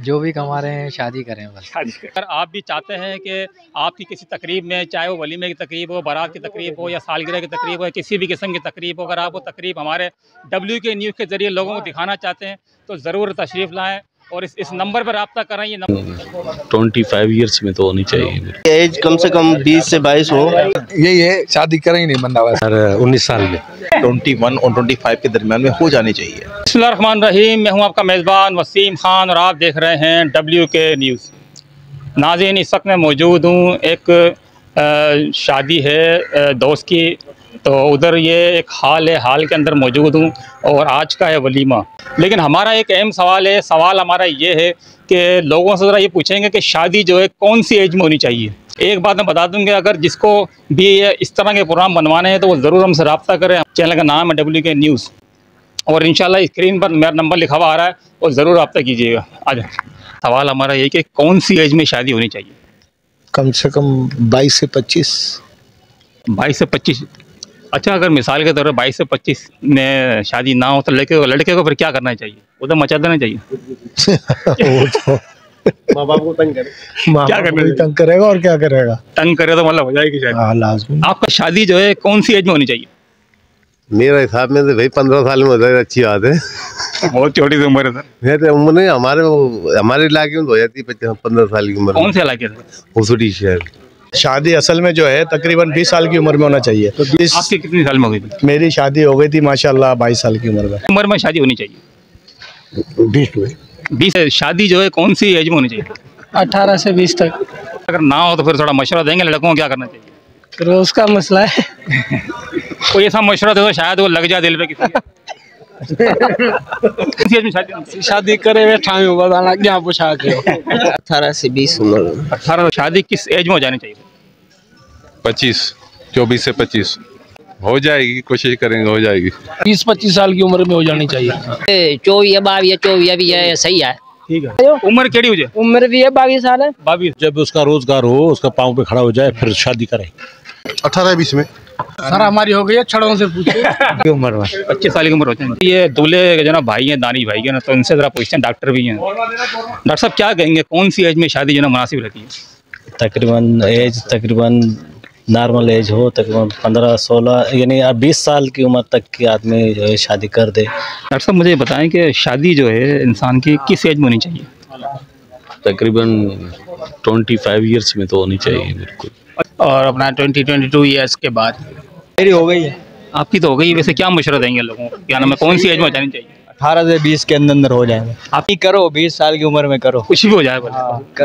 जो भी कमा रहे हैं शादी करें बस। अगर आप भी चाहते हैं कि आपकी किसी तकरीब में, चाहे वो वलीमे की तकरीब हो, बारात की तकरीब हो या सालगिरह की तकरीब हो या किसी भी किस्म की तकरीब हो, अगर आप वो तकरीब हमारे WK न्यूज़ के ज़रिए लोगों को दिखाना चाहते हैं तो ज़रूर तशरीफ़ लाएँ और इस नंबर पर रब्ता करें। ये नंबर 25 ईयर्स में तो होनी चाहिए। एज कम से कम 20 से 22 हो। यही है, शादी करें ही नहीं बंदा बस। 19 साल में 21 और 25 के दरमियान में हो जानी चाहिए। बिस्मिल्लाहिर्रहमानिर्रहीम, मैं हूं आपका मेज़बान वसीम खान और आप देख रहे हैं WK न्यूज़। नाज़रीन, इस वक्त मैं मौजूद हूं, एक शादी है दोस्त की, तो उधर ये एक हाल के अंदर मौजूद हूँ और आज का है वलीमा। लेकिन हमारा एक अहम सवाल है, सवाल हमारा ये है कि लोगों से ज़रा ये पूछेंगे कि शादी जो है कौन सी एज में होनी चाहिए। एक बात मैं बता दूँ कि अगर जिसको भी इस तरह के प्रोग्राम बनवाने हैं तो वो ज़रूर हमसे रब्ता करें। चैनल का नाम है WK न्यूज़ और इंशाल्लाह स्क्रीन पर मेरा नंबर लिखा हुआ आ रहा है और ज़रूर रब्ता कीजिएगा। आज सवाल हमारा ये कि कौन सी एज में शादी होनी चाहिए? कम से कम 22 से 25। 22 से 25। अच्छा, अगर मिसाल के तौर पर 22 से 25 में शादी ना हो तो लड़के को फिर क्या करना चाहिए? उधर मचा देना चाहिए। वो तो माँ बाप को तंग करे, क्या करना तंग करेगा और क्या करेगा, तंग करे तो मतलब हो जाएगी शादी। हाँ लाजमी। आपका शादी जो है कौन सी एज में होनी चाहिए? मेरा हिसाब में तो भाई 15 साल में हो जाए, अच्छी बात है। बहुत छोटी सी उम्र है सर। ये तो उम्र नहीं, हमारे इलाके में तो हो जाती है 15 साल की उम्र। कौन से इलाके से? हुसूरी शहर। शादी असल में जो है तकरीबन 20 साल की उम्र में होना चाहिए। तो 20 आपकी कितनी साल में हो गई थी? मेरी शादी हो गई थी माशाल्लाह 22 साल की उम्र में शादी होनी चाहिए 20 में। 20। शादी जो है कौन सी एज में होनी चाहिए? 18 से 20 तक। अगर ना हो तो फिर थोड़ा मशवरा देंगे लड़कों को क्या करना चाहिए? रोज का मसला है। कोई ऐसा मशवरा दे तो शायद वो लग जाए दिल पे किसी के। किसी एज में शादी करे हुए ठाम बताना क्या पूछा के 18 से 20 उम्र। 18। शादी किस एज में हो जानी चाहिए? 25, 24 से 25 हो जाएगी, कोशिश करेंगे हो जाएगी। 20-25 साल की उम्र में हो जानी चाहिए। 24 भी है, सही है। ठीक है। उम्र केड़ी हो जाए? उम्र भी है 22 साल है। 22। जब उसका रोजगार हो, उसका पाँव पे खड़ा हो जाए, फिर शादी करें। 18-20 में। सर हमारी हो गई है, छड़ों से पूछे। उम्र में 25 साल की उम्र होती है। ये दूल्हे के जो ना भाई हैं, दानिश भाई के ना, तो इनसे जरा पूछते हैं, डॉक्टर भी हैं। डॉक्टर साहब क्या कहेंगे, कौन सी एज में शादी जो ना मुनासिब रहती है? तकरीबन नॉर्मल एज हो, तकरीबन 15-16 यानी 20 साल की उम्र तक की आदमी जो है शादी कर दे। डॉक्टर साहब मुझे बताएं कि शादी जो है इंसान की किस एज में होनी चाहिए? तकरीबन 25 ईयर्स में तो होनी चाहिए बिल्कुल। और अपना 22 ईयर्स के बाद। मेरी हो गई है। आपकी तो हो गई। वैसे क्या मशवरा देंगे लोगों को, क्या नाम है, कौन सी एज में हो जानी चाहिए? 18 से 20 के अंदर हो जाएंगे। आप ही करो, 20 साल की उम्र में करो, कुछ भी हो जाए,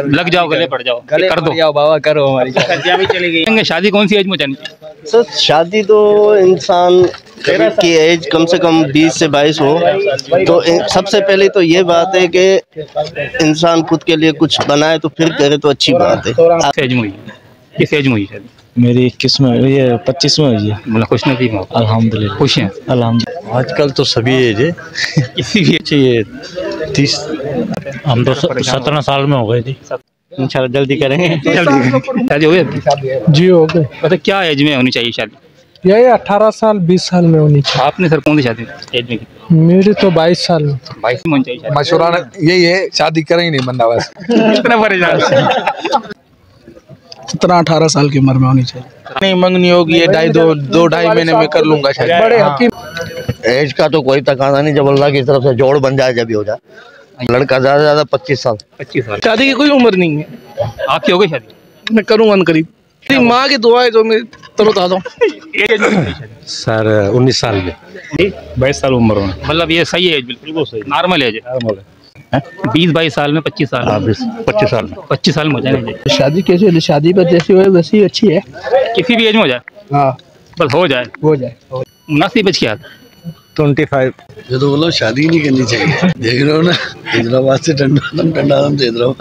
लग जाओ, गले पड़ जाओ, गले कर दो जाओ बाबा, करो हमारी भी चली गई। शादी कौन सी एज में हो जानी चाहिए? सर शादी तो इंसान की एज कम से कम 20 से 22 हो। तो सबसे पहले तो ये बात है कि इंसान खुद के लिए कुछ बनाए तो फिर करे तो अच्छी बात है। किस एज में हुई? किस एज में हुई शादी? मेरी 21 में हुई है, 25 में हुई है। मतलब खुश नसीब हो? अल्हम्दुलिल्लाह खुश हैं? अल्हम्दुलिल्लाह। आजकल तो सभी एज है, किसी भी चाहिए 30। हम तो 17 साल में हो गए थे। इंशाल्लाह जल्दी करेंगे। शादी हो गई? जी हो गए। मतलब क्या एज में होनी चाहिए शादी? यही 18 साल 20 साल में होनी चाहिए। आपने सर कौन सी शादी एज में की? मेरी तो 22 साल में। 22 में होनी चाहिए। मशवरा यही है, शादी करें ही नहीं बंदा बस। कितना परेशान? 17-18 साल की उम्र में होनी चाहिए। नहीं मंगनी होगी, 2-2.5 महीने में कर लूंगा शायद। बड़े हकीम। एज का तो कोई तकाजा नहीं, जब अल्लाह की तरफ से जोड़ बन जाए जब भी हो जाए। लड़का ज्यादा से ज्यादा 25 साल। 25 साल। शादी की कोई उम्र नहीं है। आपकी हो गई शादी? मैं करूँगा करीब। माँ की दुआ है जो मैं तरोताजा हूँ। सर 19 साल में 22 साल उम्र में, मतलब ये सही एज, बिल्कुल सही, नॉर्मल एज है। 20-22 साल में 25 साल 25 साल में 25 साल में हो जाएंगे। शादी कैसे, शादी पर जैसी हो वैसी अच्छी है। किसी भी एज में हो जाए, हाँ बस हो जाए। मुनासिब एज क्या है? 25। ये तो बोलो शादी नहीं करनी चाहिए। देख रहे हो ना, हैदराबाद से ठंडा दे रहा हूँ।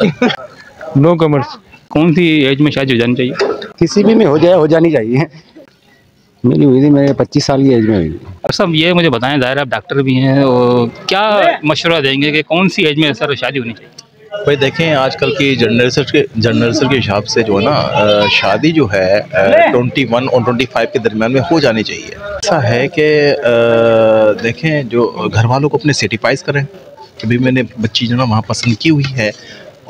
No commas. कौन सी एज में शादी हो जानी चाहिए? किसी भी में हो जाए, हो जानी चाहिए। मेरी हुई थी, मेरे 25 साल की एज में हुई। अब सब ये मुझे बताएं, ज़ाहिर आप डॉक्टर भी हैं, और क्या मशवरा देंगे कि कौन सी एज में सर शादी होनी चाहिए? भाई देखें, आजकल की जनरेशन के हिसाब से जो है ना, शादी जो है 21 और 25 के दरमियान में हो जानी चाहिए। ऐसा है कि देखें, जो घर वालों को अपने सेटिफाइज करें, अभी मैंने बच्ची जो ना वहाँ पसंद की हुई है।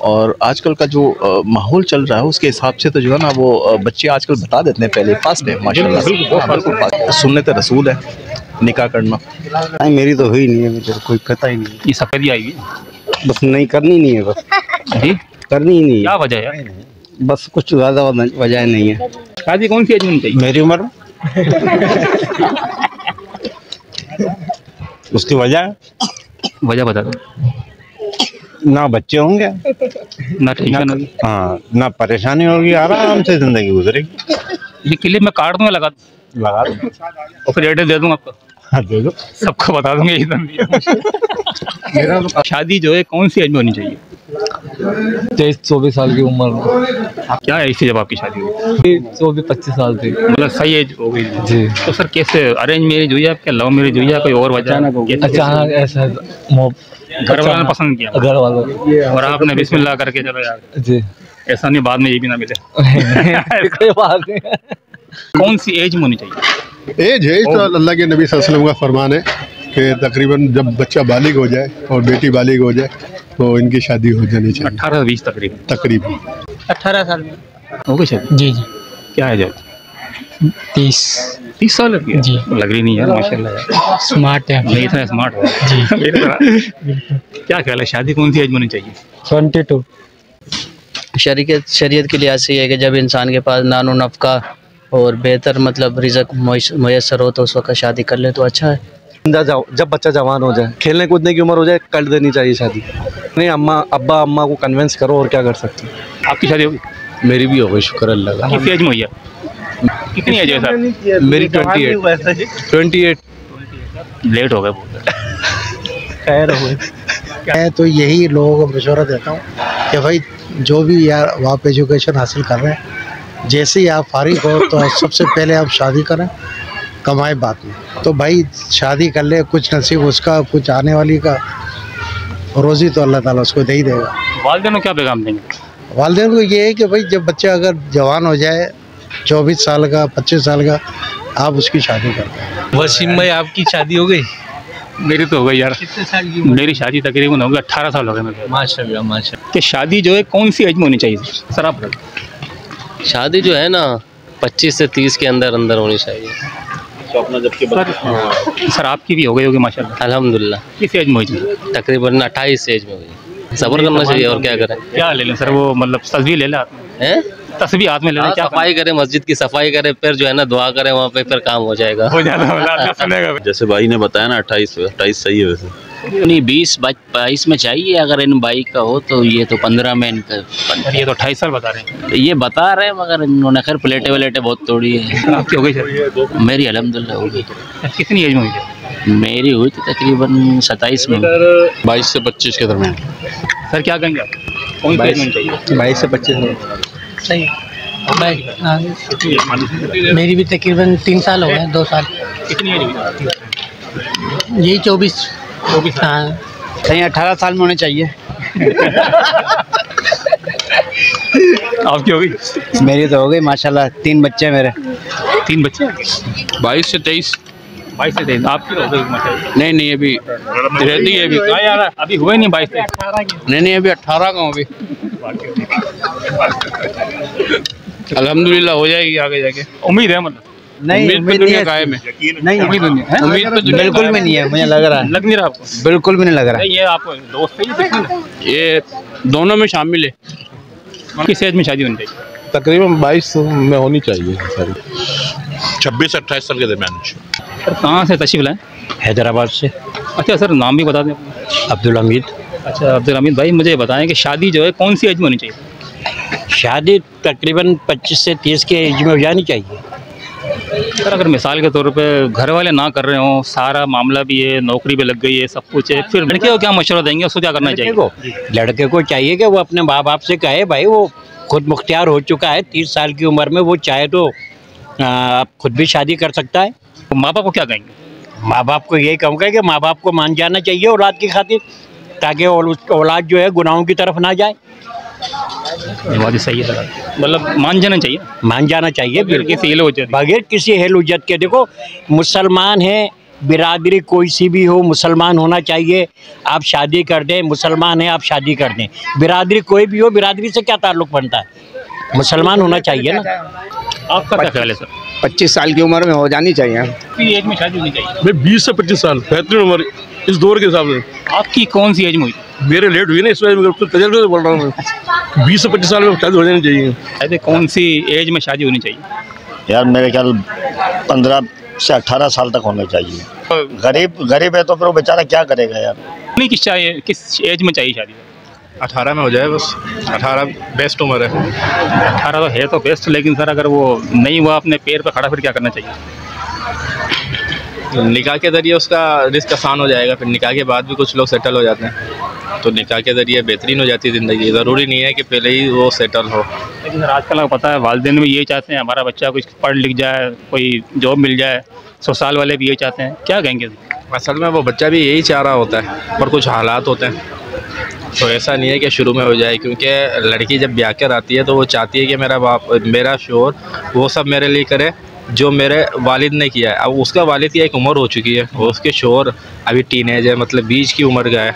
और आजकल का जो माहौल चल रहा है उसके हिसाब से तो जो है ना वो बच्चे आजकल बता देते हैं पहले पास में माशाल्लाह से। बिल्कुल सुन्नत रसूल है निकाह करना। नहीं मेरी तो हुई नहीं है, मुझे कोई पता ही नहीं। ये सफेदी आई हुई बस नहीं करनी नहीं है, बस जी करनी ही नहीं है। क्या वजह है? बस कुछ ज़्यादा वजह नहीं है। शादी कौन सी एज होनी चाहिए? मेरी उम्र उसकी वजह बता दो। ना बच्चे होंगे, ना टेंशन होगी, हाँ ना परेशानी होगी, आराम से जिंदगी गुजरेगी। ये क्लिप मैं काट दूंगा, लगा दो और फिर एड्रेस दे दूंगा आपको। हाँ दे दो, सबको बता दूंगा मेरा। शादी जो है कौन सी एज में होनी चाहिए? 23-24 साल की उम्र। क्या एज थी जब आपकी शादी हुई? 24-25 साल थी। मतलब सही एज हो गई जी। तो सर कैसे अरेंज मैरिज हुई है आपके, लव मैरिज हुई है, कोई और वजह? अचानक ऐसा घर वालों ने पसंद किया? घर वालों। और आपने बिस्मिल्लाह करके चलो यार जी, ऐसा नहीं बाद में ये भी ना मिले। कोई बात नहीं। कौन सी एज में होनी चाहिए? एज है तो अल्लाह के नबी सल्लल्लाहु अलैहि वसल्लम का फरमान है कि तकरीबन जब बच्चा बालिग हो जाए और बेटी बालिग हो जाए तो इनकी शादी हो जानी चाहिए। 18-20 तकरीबन 18 साल में हो गई शादी? जी जी। क्या है? 30 साल लग गया जी। लग रही नहीं यार, माशाल्लाह यार, स्मार्ट है। नहीं इतना स्मार्ट हो जी। क्या ख्याल है, शादी कौन सी एज में होनी चाहिए? 22। शरीयत के लिहाज से ये है कि जब इंसान के पास नानो नफ़का और बेहतर मतलब रिज़्क मुयस्सर हो तो उस वक्त शादी कर ले तो अच्छा है। जब बच्चा जवान हो जाए, खेलने कूदने की उम्र हो जाए, कर देनी चाहिए शादी। नहीं अब्बा अम्मा को कन्विंस करो, और क्या कर सकते हैं। आपकी शादी होगी? मेरी भी हो गई, शुक्र अल्लाह का। किस एज में हुई है? कितनी एज है सर? मेरी 28। लेट हो गए बहुत। खैर हो मैं तो यही लोगों को मशवरा देता हूँ कि भाई जो भी यार आप एजुकेशन हासिल कर रहे हैं, जैसे ही आप फारिग हो तो सबसे पहले आप शादी करें, कमाए बाद में। तो भाई शादी कर ले, कुछ नसीब उसका, कुछ आने वाली का रोज़ी तो अल्लाह ताला उसको दे ही देगा। वालिदैन को क्या पैगाम देंगे? वालिदैन को ये है कि भाई जब बच्चा अगर जवान हो जाए, 24 साल का 25 साल का, आप उसकी शादी कर दें। वसीम भाई आपकी शादी हो गई? मेरी तो हो गई यार। कितने साल की? मेरी शादी तकरीबन हो गई 18 साल हो गए मेरे। माशाल्लाह माशाल्लाह। कि शादी जो है कौन सी एज में होनी चाहिए सर आप? शादी जो है ना 25 से 30 के अंदर होनी चाहिए। तो अपना जबकि सर आपकी भी हो गई होगी माशाल्लाह? अल्हम्दुलिल्लाह। किस एज में हुई? तकरीबन 28 एज में हुई। सब्र करना चाहिए, और क्या करें। क्या ले लें सर, वो मतलब तस्वीर ले लें हैं? तस्वीर हाथ में ले लें, क्या सफाई करें, मस्जिद की सफाई करें, फिर जो है ना दुआ करें वहाँ पे, फिर काम हो जाएगा। जैसे भाई ने बताया ना 28 सही है वैसे। नहीं 20-22 में चाहिए, अगर इन बाइक का हो तो ये तो 15 में इनका। ये तो 28 साल बता रहे हैं। ये बता रहे हैं मगर इन्होंने खैर प्लेटें बहुत तोड़ी है। आपकी हो गई सर? मेरी अल्हम्दुलिल्लाह हो गई। कितनी एज में हुई थी? मेरी हुई थी तकरीबन 27 में। 22 से 25 के दरमियान। सर क्या कहेंगे आप, कौन सी एज में चाहिए? 22 से 25। सही। मेरी भी तकरीबन 3 साल हो गए, 2 साल। कितनी एज हुई? यही 24। हाँ सही 18 साल में होने चाहिए। आपकी हो गई? मेरी तो हो गई माशाल्लाह, 3 बच्चे मेरे। 3 बच्चे? 22 से 23। 22 से 23 आपकी हो गई माशाल्लाह? नहीं अभी रहती है अभी। यार अभी हुए नहीं 22 से? नहीं अभी 18 का हूँ अभी। अल्हम्दुलिल्लाह हो जाएगी आगे जाके, उम्मीद है। मतलब नहीं उम्मीद पे कायम है। नहीं उम्मीद बिल्कुल भी नहीं है, मुझे लग रहा है। लग नहीं रहा आपको? बिल्कुल भी नहीं लग रहा। ये आप दोस्त है? ये दोनों में शामिल है। किस एज में शादी होनी चाहिए? तकरीबन 22 में होनी चाहिए सारी। 26 से 28 साल के दरमियान। सर कहाँ से तशरीफ लाए? हैदराबाद से। अच्छा सर नाम भी बता दें। अब्दुल हमीद। अच्छा अब्दुल हमीद भाई, मुझे बताएं कि शादी जो है कौन सी एज में होनी चाहिए? शादी तकरीबन 25 से 30 के एज में हो जानी चाहिए। सर अगर मिसाल के तौर पे घर वाले ना कर रहे हो, सारा मामला भी है, नौकरी पे लग गई है, सब कुछ है, फिर लड़के को क्या मशवरा देंगे, उसको क्या करना चाहिए? लड़के को चाहिए कि वो अपने माँ बाप से कहे भाई वो खुद मुख्तियार हो चुका है, 30 साल की उम्र में वो चाहे तो खुद भी शादी कर सकता है। तो माँ बाप को क्या कहेंगे? माँ बाप को यही कहूँगा कि माँ बाप को मान जाना चाहिए औलाद की खातिर, ताकि औलाद जो है गुनाहों की तरफ ना जाए। ये बात सही है, मतलब मान जाना चाहिए। मान जाना चाहिए बगैर किसी हिल उज्जत के। देखो मुसलमान है, बिरादरी कोई सी भी हो, मुसलमान होना चाहिए, आप शादी कर दें, मुसलमान है आप शादी कर दें, बिरादरी कोई भी हो, बिरादरी से क्या ताल्लुक़ बनता है, मुसलमान होना चाहिए ना। आपका क्या ख्याल है सर? 25 साल की उम्र में हो जानी चाहिए। एज में शादी होनी चाहिए? मैं 20 से 25 साल बेहतरीन उम्र इस दौर के हिसाब से। आपकी कौन सी एज में हुई? मेरे लेट हुई ना, इस वजह से तजर्बे से बोल रहा हूँ मैं। 20 से 25 साल में शादी हो जानी चाहिए। ऐसे कौन सी एज में शादी होनी चाहिए? यार मेरे ख्याल 15 से 18 साल तक होने चाहिए। गरीब है तो फिर वो बेचारा क्या करेगा यार। नहीं, किस एज में चाहिए शादी? 18 में हो जाए बस। 18 बेस्ट उम्र है। 18 तो है तो बेस्ट, लेकिन सर अगर वो नहीं हुआ अपने पैर पर खड़ा, फिर क्या करना चाहिए? निकाह के ज़रिए उसका रिस्क आसान हो जाएगा, फिर निकाह के बाद भी कुछ लोग सेटल हो जाते हैं, तो निकाह के ज़रिए बेहतरीन हो जाती है ज़िंदगी। ज़रूरी नहीं है कि पहले ही वो सेटल हो। लेकिन सर आजकल आपको पता है वालिदैन भी यही चाहते हैं हमारा बच्चा कुछ पढ़ लिख जाए, कोई जॉब मिल जाए। ससुराल वाले भी यही चाहते हैं, क्या कहेंगे? असल में वो बच्चा भी यही चाह रहा होता है, पर कुछ हालात होते हैं, तो ऐसा नहीं है कि शुरू में हो जाए। क्योंकि लड़की जब ब्याह कर आती है तो वो चाहती है कि मेरा शोहर वो सब मेरे लिए करे जो मेरे वालिद ने किया है। अब उसका वालिद की एक उम्र हो चुकी है, उसके शोहर अभी टीनेज है, मतलब बीच की उम्र का है,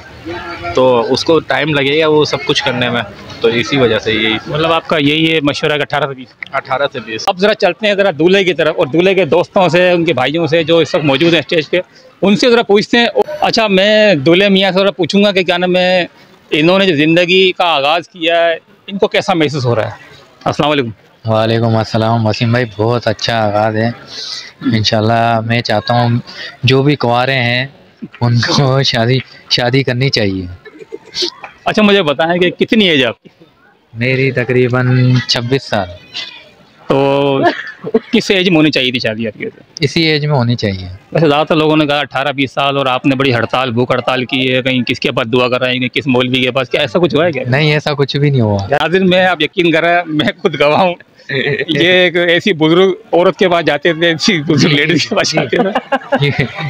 तो उसको टाइम लगेगा वो सब कुछ करने में। तो इसी वजह से यही मतलब आपका यही है मशवरा है 18 से 20? 18 से 20। अब ज़रा चलते हैं ज़रा दूल्हे की तरफ, और दूल्हे के दोस्तों से, उनके भाइयों से जो इस वक्त मौजूद हैं स्टेज पे, उनसे ज़रा पूछते हैं। अच्छा, मैं दूल्हे मियाँ से ज़रा पूछूंगा कि क्या नाम है, इन्होंने जो ज़िंदगी का आगाज़ किया है, इनको कैसा महसूस हो रहा है? अस्सलाम वालेकुम। वालेकुम अस्सलाम। वसीम भाई बहुत अच्छा आगाज़ है। इंशाल्लाह मैं चाहता हूँ जो भी कुंवारे हैं उनको शादी करनी चाहिए। अच्छा, मुझे बताएं कि कितनी एज है आपकी? मेरी तकरीबन 26 साल। तो किस एज में होनी चाहिए थी शादी आपकी? इसी एज में होनी चाहिए। वैसे ज़्यादातर लोगों ने कहा 18-20 साल, और आपने बड़ी हड़ताल भूख हड़ताल की है, कहीं किसके पास दुआ कर रहे हैं, किस मौलवी के पास, क्या ऐसा कुछ हुआ है क्या? नहीं, ऐसा कुछ भी नहीं हुआ। नाज़रीन, मैं आप यकीन कर रहे हैं, मैं खुद गवाह हूँ। ये एक ऐसी बुजुर्ग औरत के पास जाते थे, ऐसी बुजुर्ग लेडीज के पास जाते थे।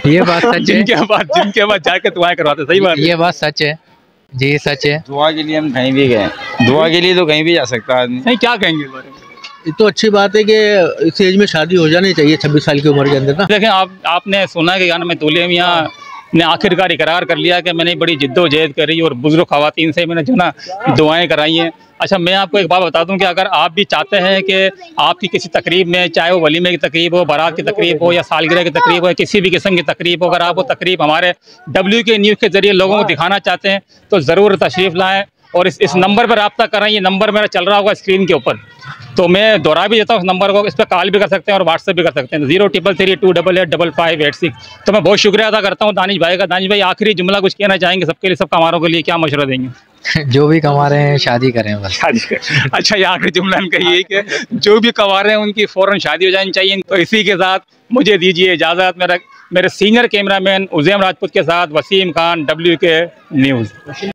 ये बात सच है। जिनके पास जाके दुआएं करवाते। सही बात है, ये बात सच है जी, सच है। दुआ के लिए हम कहीं भी गए, दुआ के लिए तो कहीं भी जा सकता है आदमी। नहीं, क्या कहेंगे? ये तो अच्छी बात है कि इस एज में शादी हो जानी चाहिए, 26 साल की उम्र के अंदर ना। देखें, आपने सुना कि मैं दूल्हे मियाँ ने आखिरकार इकरार कर लिया कि मैंने बड़ी जिद्दोजहद करी और बुजुर्ग ख़वातीन से मैंने जो ना दुआएं कराई हैं। अच्छा, मैं आपको एक बात बता दूं कि अगर आप भी चाहते हैं कि आपकी किसी तकरीब में, चाहे वो वलीमे की तकरीब हो, बारात की तकरीब हो, या सालगिरह की तकरीब हो, या किसी भी किस्म की तकरीब हो, अगर आप वो तकरीब हमारे WK न्यूज़ के ज़रिए लोगों को दिखाना चाहते हैं तो ज़रूर तशरीफ़ लाएँ, और इस नंबर पर रब्ता करें। ये नंबर मेरा चल रहा होगा स्क्रीन के ऊपर, तो मैं दोहरा भी देता हूँ उस नंबर को। इस पर कॉल भी कर सकते हैं और व्हाट्सएप भी कर सकते हैं, 0333288586। तो मैं बहुत शुक्रिया अदा करता हूँ दानिश भाई का। दानिश भाई, आखिरी जुमला कुछ कहना चाहेंगे सबके लिए, सब कमारों के लिए क्या मशवरा देंगे? जो भी कमा रहे हैं शादी करें बस। शादी करें। अच्छा, ये आखिरी जुमला इनका यही कि जो भी कमा रहे हैं उनकी फ़ौरन शादी हो जानी चाहिए। तो इसी के साथ मुझे दीजिए इजाज़त। मेरे सीनियर कैमरामैन उज़ैम राजपूत के साथ वसीम खान, WK न्यूज़।